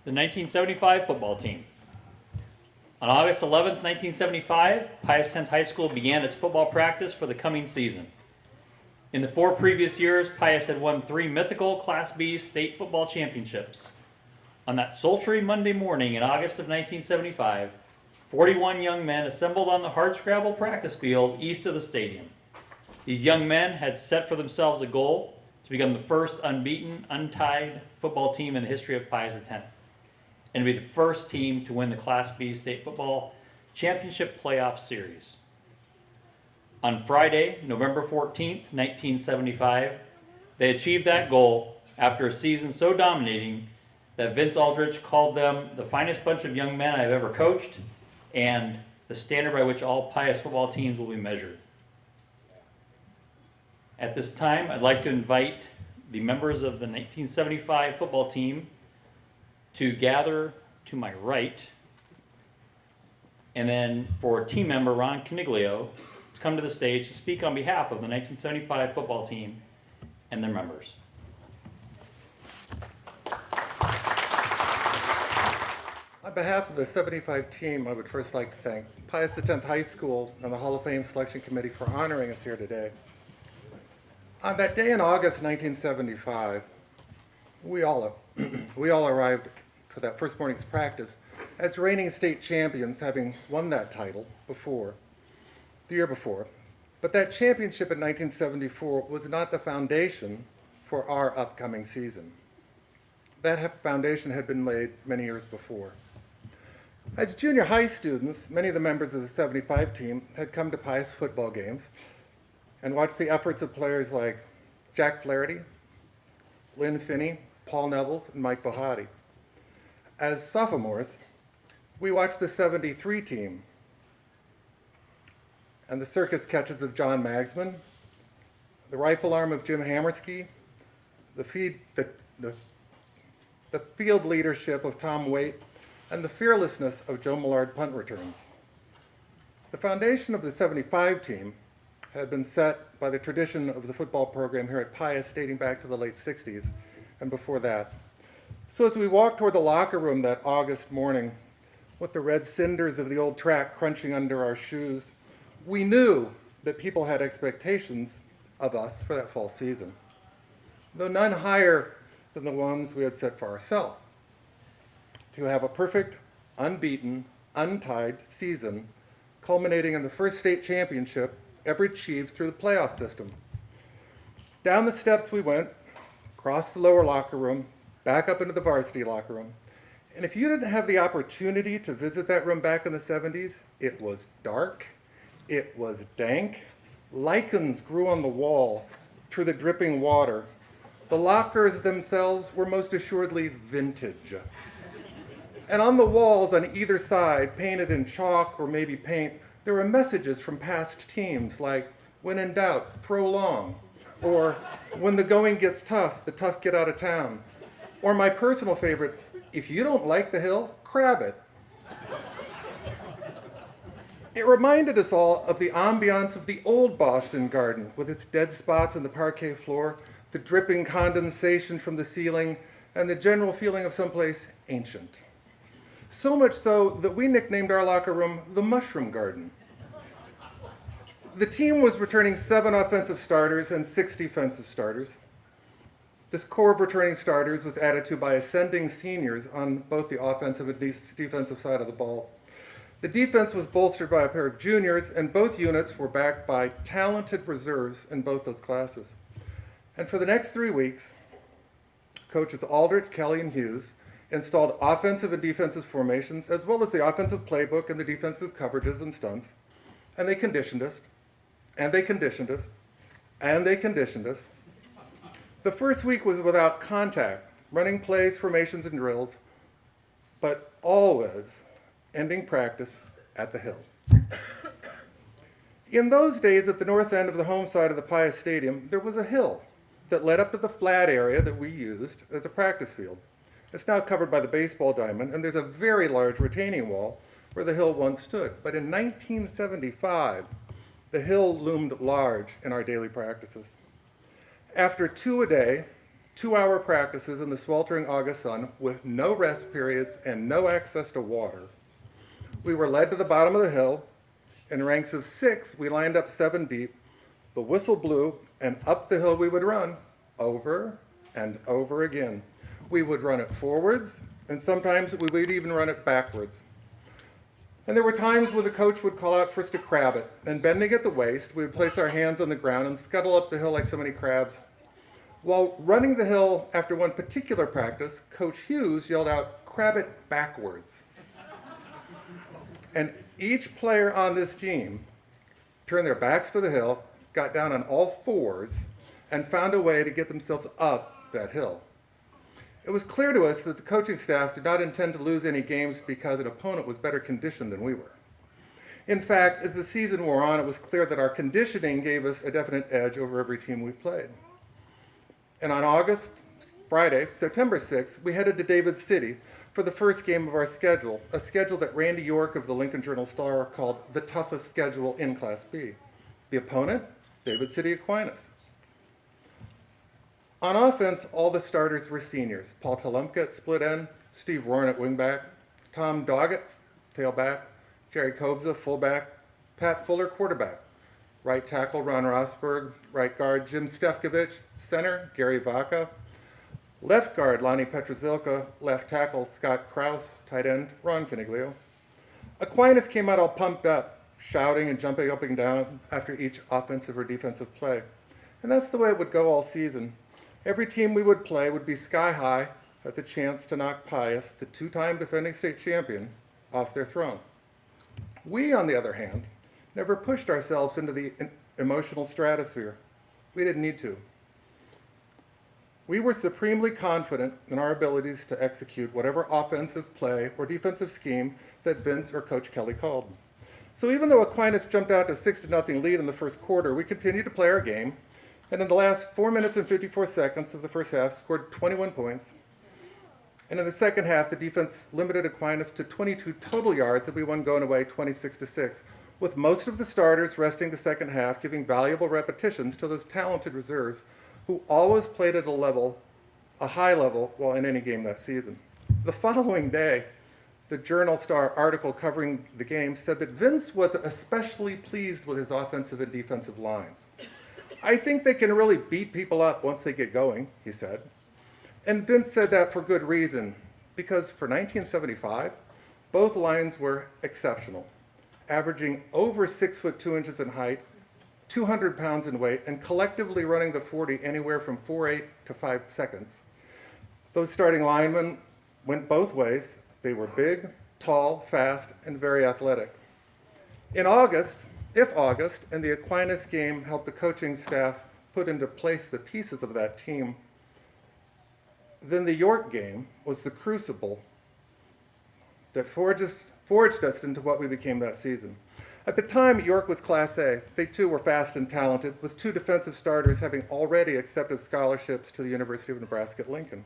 The 1975 football team. On August 11, 1975, Pius X High School began its football practice for the coming season. In the 4 previous years, Pius had won 3 mythical Class B state football championships. On that sultry Monday morning in August of 1975, 41 young men assembled on the hardscrabble practice field east of the stadium. These young men had set for themselves a goal to become the first unbeaten, untied football team in the history of Pius X, and to be the first team to win the Class B state football championship playoff series. On Friday, November 14th, 1975, they achieved that goal after a season so dominating that Vince Aldrich called them the finest bunch of young men I've ever coached and the standard by which all Pius football teams will be measured. At this time, I'd like to invite the members of the 1975 football team to gather to my right, and then for team member Ron Caniglio to come to the stage to speak on behalf of the 1975 football team and their members. On behalf of the 75 team, I would first like to thank Pius X High School and the Hall of Fame Selection Committee for honoring us here today. On that day in August 1975, we all arrived for that first morning's practice as reigning state champions, having won that title the year before. But that championship in 1974 was not the foundation for our upcoming season. That foundation had been laid many years before. As junior high students, many of the members of the 75 team had come to Pius football games and watched the efforts of players like Jack Flaherty, Lynn Finney, Paul Nevels, and Mike Bohatti. As sophomores, we watched the 73 team and the circus catches of John Magsman, the rifle arm of Jim Hammerskey, the field leadership of Tom Waite, and the fearlessness of Joe Millard punt returns. The foundation of the 75 team had been set by the tradition of the football program here at Pius dating back to the late 60s and before that. So as we walked toward the locker room that August morning with the red cinders of the old track crunching under our shoes, we knew that people had expectations of us for that fall season, though none higher than the ones we had set for ourselves. To have a perfect, unbeaten, untied season culminating in the first state championship ever achieved through the playoff system. Down the steps we went, across the lower locker room, back up into the varsity locker room. And if you didn't have the opportunity to visit that room back in the 70s, it was dark, it was dank, lichens grew on the wall through the dripping water. The lockers themselves were most assuredly vintage. And on the walls on either side, painted in chalk or maybe paint, there were messages from past teams like, when in doubt, throw long, or when the going gets tough, the tough get out of town, or my personal favorite, if you don't like the hill, crab it. It reminded us all of the ambiance of the old Boston Garden with its dead spots in the parquet floor, the dripping condensation from the ceiling, and the general feeling of someplace ancient. So much so that we nicknamed our locker room the Mushroom Garden. The team was returning 7 offensive starters and 6 defensive starters. This core of returning starters was added to by ascending seniors on both the offensive and defensive side of the ball. The defense was bolstered by a pair of juniors, and both units were backed by talented reserves in both those classes. And for the next 3 weeks, coaches Aldrich, Kelly, and Hughes installed offensive and defensive formations, as well as the offensive playbook and the defensive coverages and stunts. And they conditioned us, and they conditioned us, and they conditioned us. The first week was without contact, running plays, formations, and drills, but always ending practice at the hill. In those days, at the north end of the home side of the Pius Stadium, there was a hill that led up to the flat area that we used as a practice field. It's now covered by the baseball diamond, and there's a very large retaining wall where the hill once stood. But in 1975, the hill loomed large in our daily practices. After 2 a day, 2-hour practices in the sweltering August sun with no rest periods and no access to water. We were led to the bottom of the hill. In ranks of 6, we lined up 7 deep. The whistle blew, and up the hill we would run, over and over again. We would run it forwards, and sometimes we would even run it backwards. And there were times when the coach would call out for us to crab it, and bending at the waist, we would place our hands on the ground and scuttle up the hill like so many crabs. While running the hill after one particular practice, Coach Hughes yelled out, "Crab it backwards." And each player on this team turned their backs to the hill, got down on all fours, and found a way to get themselves up that hill. It was clear to us that the coaching staff did not intend to lose any games because an opponent was better conditioned than we were. In fact, as the season wore on, it was clear that our conditioning gave us a definite edge over every team we played. And on Friday, September 6th, we headed to David City for the first game of our schedule, a schedule that Randy York of the Lincoln Journal-Star called the toughest schedule in Class B. The opponent, David City Aquinas. On offense, all the starters were seniors. Paul Telumka at split end, Steve Warren at wingback, Tom Doggett, tailback, Jerry Kobza, fullback, Pat Fuller, quarterback, right tackle Ron Rosberg, right guard Jim Stefkovich, center Gary Vaca, left guard Lonnie Petrosilka, left tackle Scott Krause, tight end Ron Caniglio. Aquinas came out all pumped up, shouting and jumping up and down after each offensive or defensive play. And that's the way it would go all season. Every team we would play would be sky high at the chance to knock Pius, the 2-time defending state champion, off their throne. We, on the other hand, never pushed ourselves into the emotional stratosphere. We didn't need to. We were supremely confident in our abilities to execute whatever offensive play or defensive scheme that Vince or Coach Kelly called. So even though Aquinas jumped out to 6-0 lead in the first quarter, we continued to play our game, and in the last 4 minutes and 54 seconds of the first half, scored 21 points. And in the second half, the defense limited Aquinas to 22 total yards, and we won going away 26-6, with most of the starters resting the second half, giving valuable repetitions to those talented reserves who always played at a high level, while in any game that season. The following day, the Journal-Star article covering the game said that Vince was especially pleased with his offensive and defensive lines. "I think they can really beat people up once they get going," he said. And Vince said that for good reason, because for 1975, both lines were exceptional, averaging over 6 foot 2 inches in height, 200 pounds in weight, and collectively running the 40 anywhere from 4.8 to 5 seconds. Those starting linemen went both ways. They were big, tall, fast, and very athletic. If August and the Aquinas game helped the coaching staff put into place the pieces of that team, then the York game was the crucible that forged us into what we became that season. At the time, York was Class A. They too were fast and talented, with 2 defensive starters having already accepted scholarships to the University of Nebraska at Lincoln.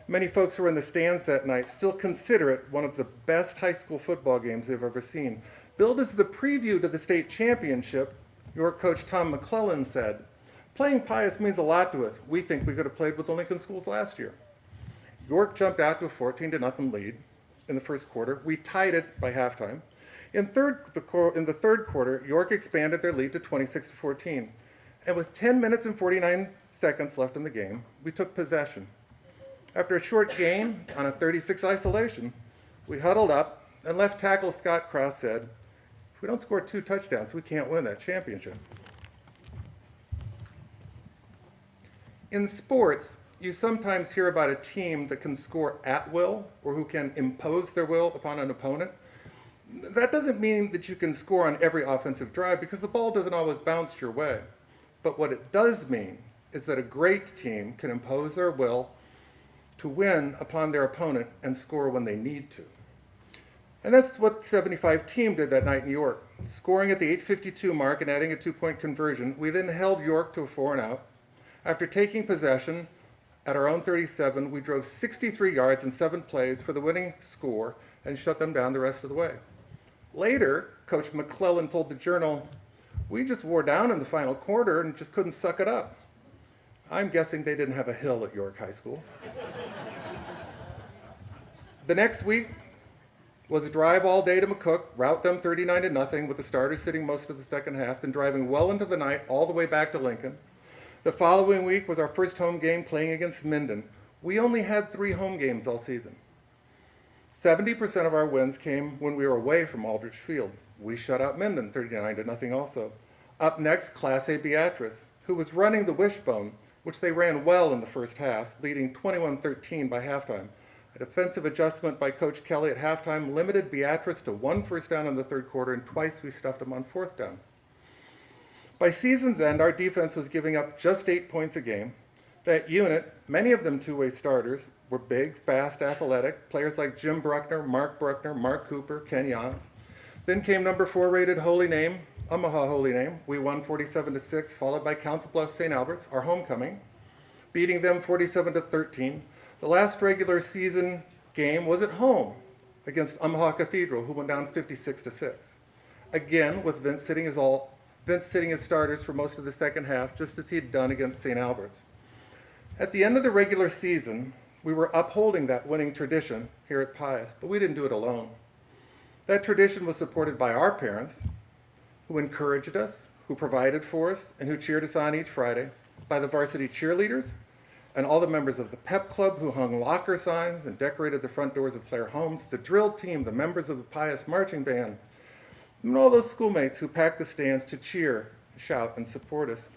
Many folks who were in the stands that night still consider it one of the best high school football games they've ever seen. Billed as the preview to the state championship, York coach Tom McClellan said, "Playing Pius means a lot to us. We think we could have played with the Lincoln schools last year." York jumped out to a 14-0 lead in the first quarter. We tied it by halftime. In the third quarter, York expanded their lead to 26-14. And with 10 minutes and 49 seconds left in the game, we took possession. After a short gain on a 36 isolation, we huddled up, and left tackle Scott Krause said, "If we don't score 2 touchdowns, we can't win that championship." In sports, you sometimes hear about a team that can score at will or who can impose their will upon an opponent. That doesn't mean that you can score on every offensive drive because the ball doesn't always bounce your way. But what it does mean is that a great team can impose their will to win upon their opponent and score when they need to. And that's what the 75 team did that night in York. Scoring at the 8:52 mark and adding a 2-point conversion, we then held York to a 4-and-out. After taking possession at our own 37, we drove 63 yards in 7 plays for the winning score and shut them down the rest of the way. Later, Coach McClellan told the Journal, "We just wore down in the final quarter and just couldn't suck it up." I'm guessing they didn't have a hill at York High School. The next week was a drive all day to McCook, rout them 39-0 with the starters sitting most of the second half, then driving well into the night all the way back to Lincoln. The following week was our first home game playing against Minden. We only had 3 home games all season. 70% of our wins came when we were away from Aldrich Field. We shut out Minden 39-0 also. Up next, Class A Beatrice, who was running the wishbone, which they ran well in the first half, leading 21-13 by halftime. A defensive adjustment by Coach Kelly at halftime limited Beatrice to 1 first down in the third quarter, and twice we stuffed them on 4th down. By season's end, our defense was giving up just 8 points a game. That unit, many of them two-way starters, were big, fast, athletic, players like Jim Bruckner, Mark Cooper, Ken Yance. Then came number 4 rated Holy Name, Omaha Holy Name. We won 47-6, followed by Council Bluffs St. Albert's, our homecoming, beating them 47-13. The last regular season game was at home against Omaha Cathedral, who went down 56-6. Again, with Vince sitting as starters for most of the second half, just as he had done against St. Albert's. At the end of the regular season, we were upholding that winning tradition here at Pius, but we didn't do it alone. That tradition was supported by our parents, who encouraged us, who provided for us, and who cheered us on each Friday, by the varsity cheerleaders, and all the members of the pep club who hung locker signs and decorated the front doors of player homes, the drill team, the members of the Pius marching band, and all those schoolmates who packed the stands to cheer, shout, and support us.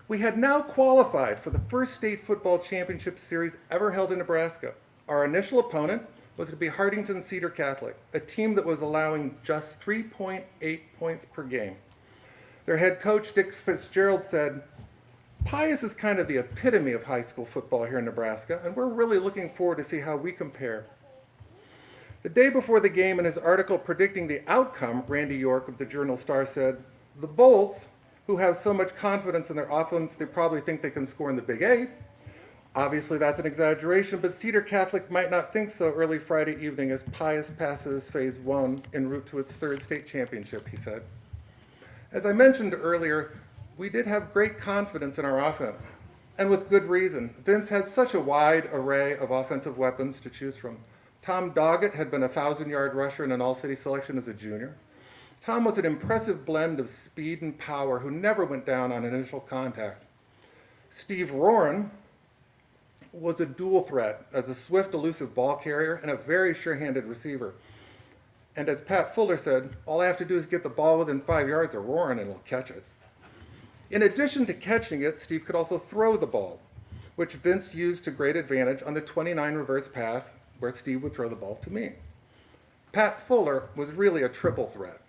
We had now qualified for the first state football championship series ever held in Nebraska. Our initial opponent was to be Hartington Cedar Catholic, a team that was allowing just 3.8 points per game. Their head coach, Dick Fitzgerald, said, "Pius is kind of the epitome of high school football here in Nebraska, and we're really looking forward to see how we compare." The day before the game, in his article predicting the outcome, Randy York of the Journal-Star said, "The Bolts, who have so much confidence in their offense they probably think they can score in the Big 8. Obviously that's an exaggeration, but Cedar Catholic might not think so early Friday evening as Pius passes Phase 1 en route to its 3rd state championship," he said. As I mentioned earlier, we did have great confidence in our offense, and with good reason. Vince had such a wide array of offensive weapons to choose from. Tom Doggett had been a 1,000-yard rusher in an all-city selection as a junior. Tom was an impressive blend of speed and power who never went down on initial contact. Steve Roran was a dual threat as a swift, elusive ball carrier and a very sure-handed receiver. And as Pat Fuller said, all I have to do is get the ball within 5 yards of Roran and he'll catch it. In addition to catching it, Steve could also throw the ball, which Vince used to great advantage on the 29 reverse pass where Steve would throw the ball to me. Pat Fuller was really a triple threat.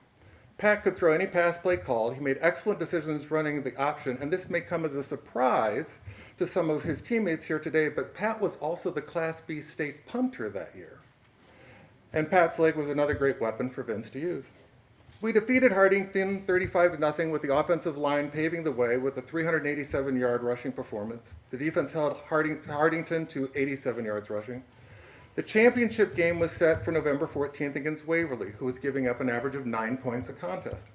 Pat could throw any pass play called. He made excellent decisions running the option, and this may come as a surprise to some of his teammates here today, but Pat was also the Class B state punter that year. And Pat's leg was another great weapon for Vince to use. We defeated Hartington 35-0 with the offensive line paving the way with a 387-yard rushing performance. The defense held Hartington to 87 yards rushing. The championship game was set for November 14th against Waverly, who was giving up an average of 9 points a contest.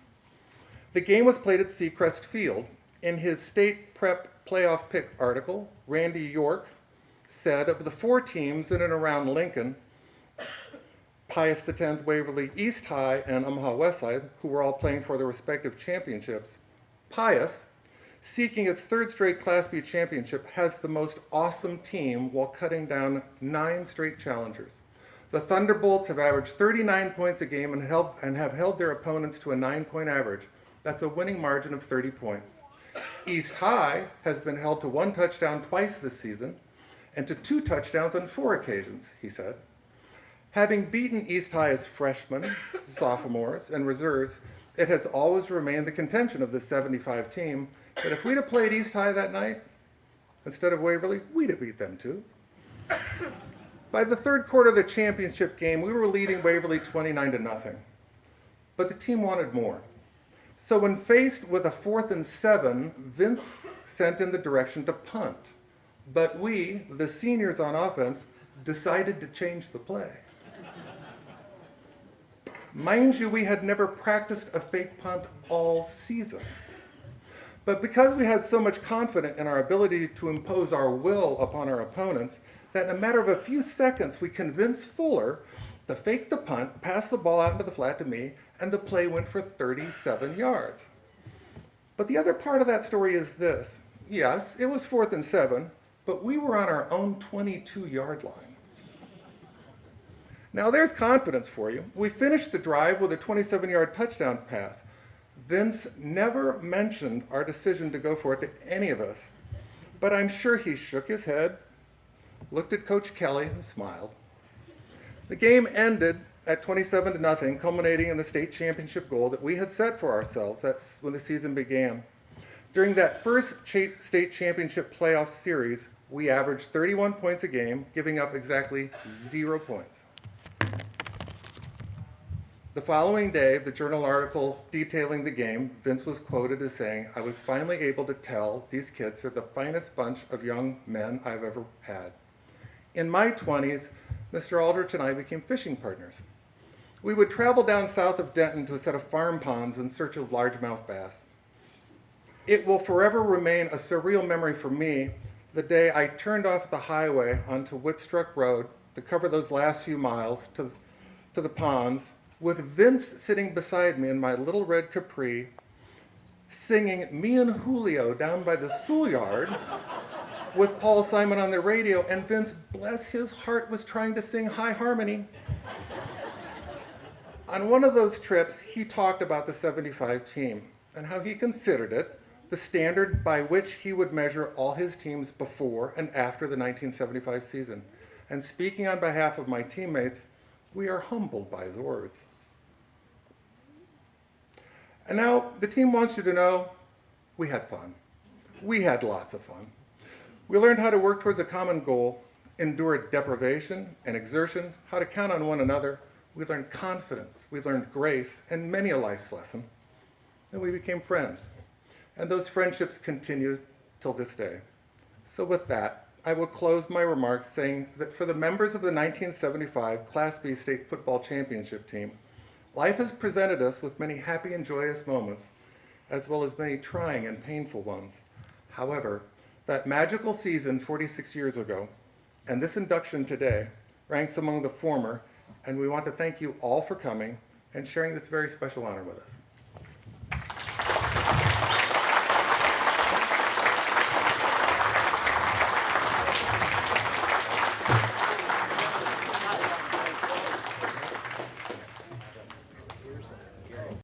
The game was played at Seacrest Field. In his state prep playoff pick article, Randy York said of the 4 teams in and around Lincoln, Pius X, Waverly East High, and Omaha Westside, who were all playing for their respective championships, Pius, seeking its 3rd straight Class B championship, has the most awesome team while cutting down 9 straight challengers. The Thunderbolts have averaged 39 points a game and have held their opponents to a 9-point average. That's a winning margin of 30 points. East High has been held to 1 touchdown twice this season and to 2 touchdowns on 4 occasions, he said. Having beaten East High as freshmen, sophomores, and reserves, it has always remained the contention of this 75 team that if we'd have played East High that night, instead of Waverly, we'd have beat them too. By the 3rd quarter of the championship game, we were leading Waverly 29-0. But the team wanted more. So when faced with a 4th and 7, Vince sent in the direction to punt. But we, the seniors on offense, decided to change the play. Mind you, we had never practiced a fake punt all season. But because we had so much confidence in our ability to impose our will upon our opponents, that in a matter of a few seconds, we convinced Fuller to fake the punt, pass the ball out into the flat to me, and the play went for 37 yards. But the other part of that story is this. Yes, it was 4th and 7, but we were on our own 22-yard line. Now there's confidence for you. We finished the drive with a 27-yard touchdown pass. Vince never mentioned our decision to go for it to any of us, but I'm sure he shook his head, looked at Coach Kelly, and smiled. The game ended at 27-0, culminating in the state championship goal that we had set for ourselves. That's when the season began. During that first state championship playoff series, we averaged 31 points a game, giving up exactly 0 points. The following day, the journal article detailing the game, Vince was quoted as saying, "I was finally able to tell these kids they're the finest bunch of young men I've ever had." In my 20s, Mr. Aldrich and I became fishing partners. We would travel down south of Denton to a set of farm ponds in search of largemouth bass. It will forever remain a surreal memory for me the day I turned off the highway onto Whitstruck Road to cover those last few miles to the ponds, with Vince sitting beside me in my little red Capri, singing Me and Julio down by the schoolyard with Paul Simon on the radio, and Vince, bless his heart, was trying to sing High Harmony. On one of those trips, he talked about the 75 team and how he considered it the standard by which he would measure all his teams before and after the 1975 season. And speaking on behalf of my teammates, we are humbled by his words. And now the team wants you to know we had fun. We had lots of fun. We learned how to work towards a common goal, endured deprivation and exertion, how to count on one another. We learned confidence, we learned grace, and many a life's lesson. And we became friends. And those friendships continue till this day. So with that, I will close my remarks saying that for the members of the 1975 Class B State Football Championship team, life has presented us with many happy and joyous moments, as well as many trying and painful ones. However, that magical season 46 years ago, and this induction today, ranks among the former, and we want to thank you all for coming and sharing this very special honor with us.